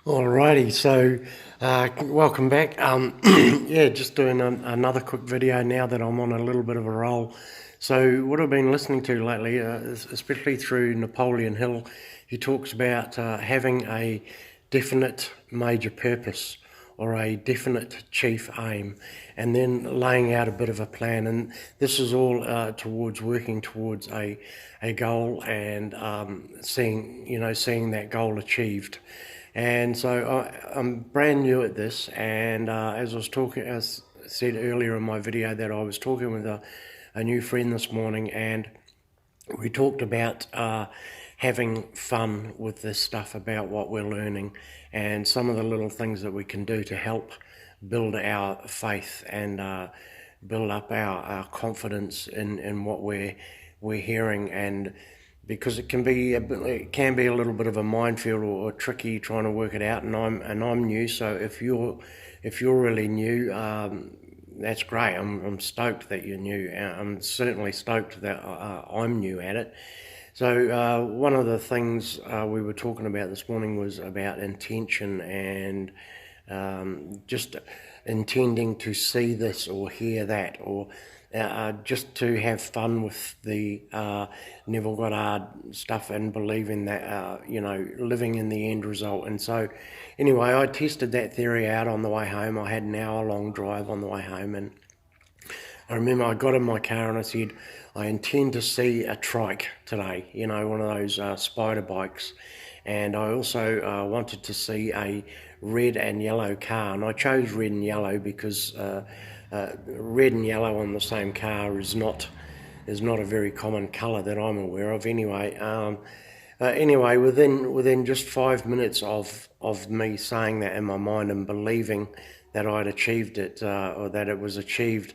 Alrighty, so welcome back. Yeah, just doing another quick video now that I'm on a little bit of a roll. So what I've been listening to lately, especially through Napoleon Hill, he talks about having a definite major purpose or a definite chief aim, and then laying out a bit of a plan. And this is all towards working towards a goal and seeing that goal achieved. And so I'm brand new at this, and as I said earlier in my video, that I was talking with a new friend this morning, and we talked about having fun with this stuff, about what we're learning and some of the little things that we can do to help build our faith and build up our confidence in what we're hearing. And because it can be a little bit of a minefield or tricky trying to work it out, and I'm new. So if you're really new, that's great. I'm stoked that you're new. I'm certainly stoked that I'm new at it. So one of the things we were talking about this morning was about intention and just intending to see this or hear that, or just to have fun with the Neville Goddard stuff and believing that, living in the end result. And so anyway, I tested that theory out on the way home. I had an hour-long drive on the way home, and I remember I got in my car and I said, I intend to see a trike today, one of those spider bikes. And I also wanted to see a red and yellow car. And I chose red and yellow because red and yellow on the same car is not a very common colour that I'm aware of. Anyway, within just 5 minutes of me saying that in my mind and believing that I'd achieved it, or that it was achieved,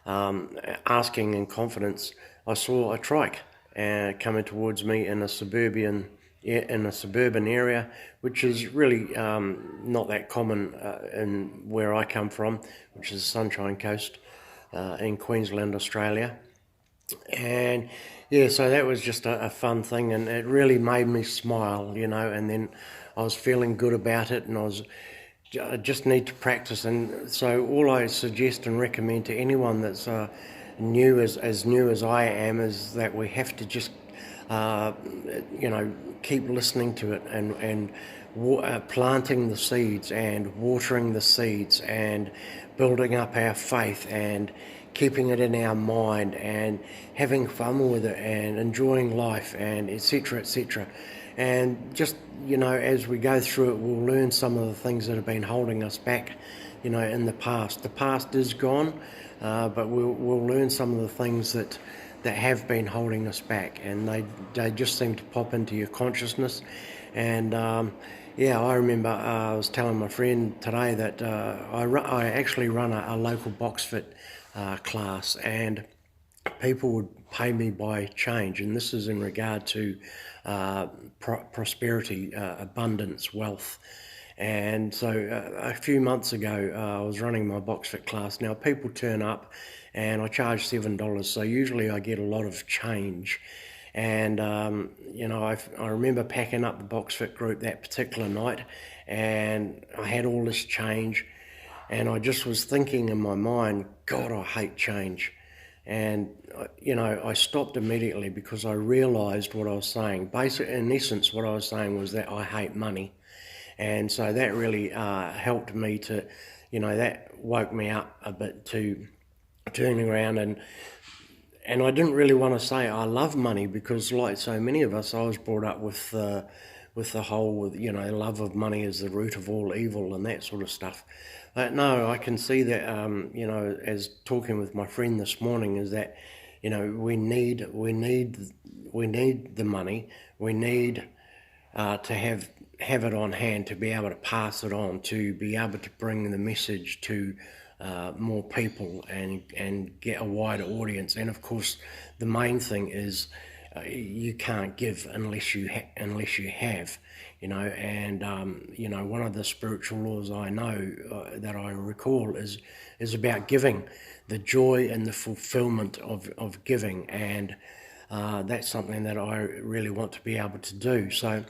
asking in confidence, I saw a trike coming towards me in a suburban area, which is really not that common in where I come from, which is the Sunshine Coast in Queensland, Australia. And yeah, so that was just a fun thing, and it really made me smile, and then I was feeling good about it, and I just need to practice. And so all I suggest and recommend to anyone that's new as I am is that we have to just keep listening to it and planting the seeds and watering the seeds and building up our faith and keeping it in our mind and having fun with it and enjoying life and etc., etc. And just, as we go through it, we'll learn some of the things that have been holding us back, in the past. The past is gone, but we'll learn some of the things that have been holding us back, and they just seem to pop into your consciousness. And I remember I was telling my friend today that I actually run a local box fit class, and people would pay me by change, and this is in regard to prosperity, abundance, wealth. And so a few months ago, I was running my box fit class. Now people turn up, and I charge $7, so usually I get a lot of change. And I remember packing up the box fit group that particular night, and I had all this change, and I just was thinking in my mind, God, I hate change. And I stopped immediately because I realized what I was saying. Basically, in essence, what I was saying was that I hate money. And so that really helped me to, that woke me up a bit to turning around. And I didn't really want to say I love money, because like so many of us, I was brought up with the whole, love of money is the root of all evil and that sort of stuff. But no, I can see that, as talking with my friend this morning, is that, we need the money. We need to have it on hand, to be able to pass it on, to be able to bring the message to more people and get a wider audience. And of course, the main thing is you can't give unless you have, And one of the spiritual laws I know that I recall is about giving, the joy and the fulfillment of giving, and that's something that I really want to be able to do. So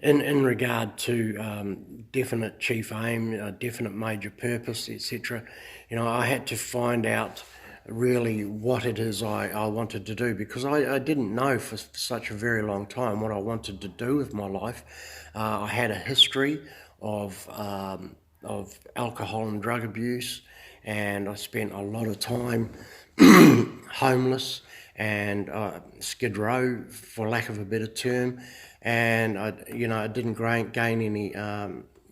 in regard to definite chief aim, definite major purpose, etc. I had to find out really what it is I wanted to do, because I didn't know for such a very long time what I wanted to do with my life. I had a history of alcohol and drug abuse, and I spent a lot of time homeless and skid row, for lack of a better term, and I didn't gain any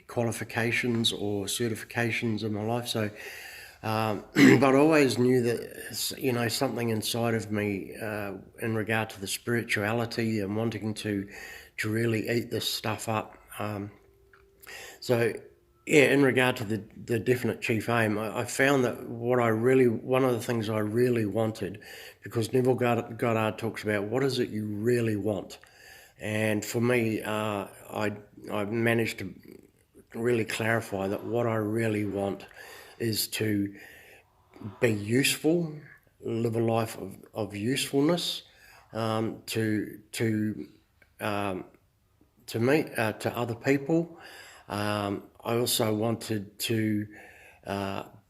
qualifications or certifications in my life. So, but I always knew that something inside of me in regard to the spirituality and wanting to really eat this stuff up. So, yeah, in regard to the definite chief aim, I found that one of the things I really wanted, because Neville Goddard talks about what is it you really want, and for me, I managed to really clarify that what I really want is to be useful, live a life of usefulness, to me, to other people. I also wanted to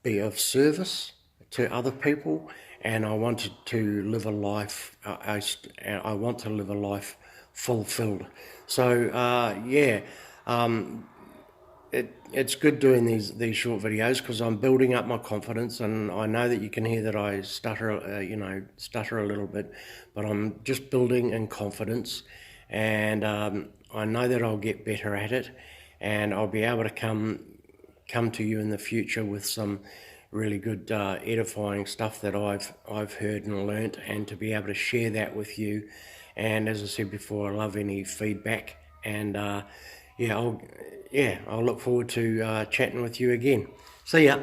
be of service to other people, and I wanted to live a life. I want to live a life fulfilled. So yeah. It's good doing these short videos, because I'm building up my confidence, and I know that you can hear that I stutter a little bit, but I'm just building in confidence, and I know that I'll get better at it, and I'll be able to come to you in the future with some really good edifying stuff that I've heard and learnt, and to be able to share that with you. And as I said before, I love any feedback, and I'll look forward to chatting with you again. See ya.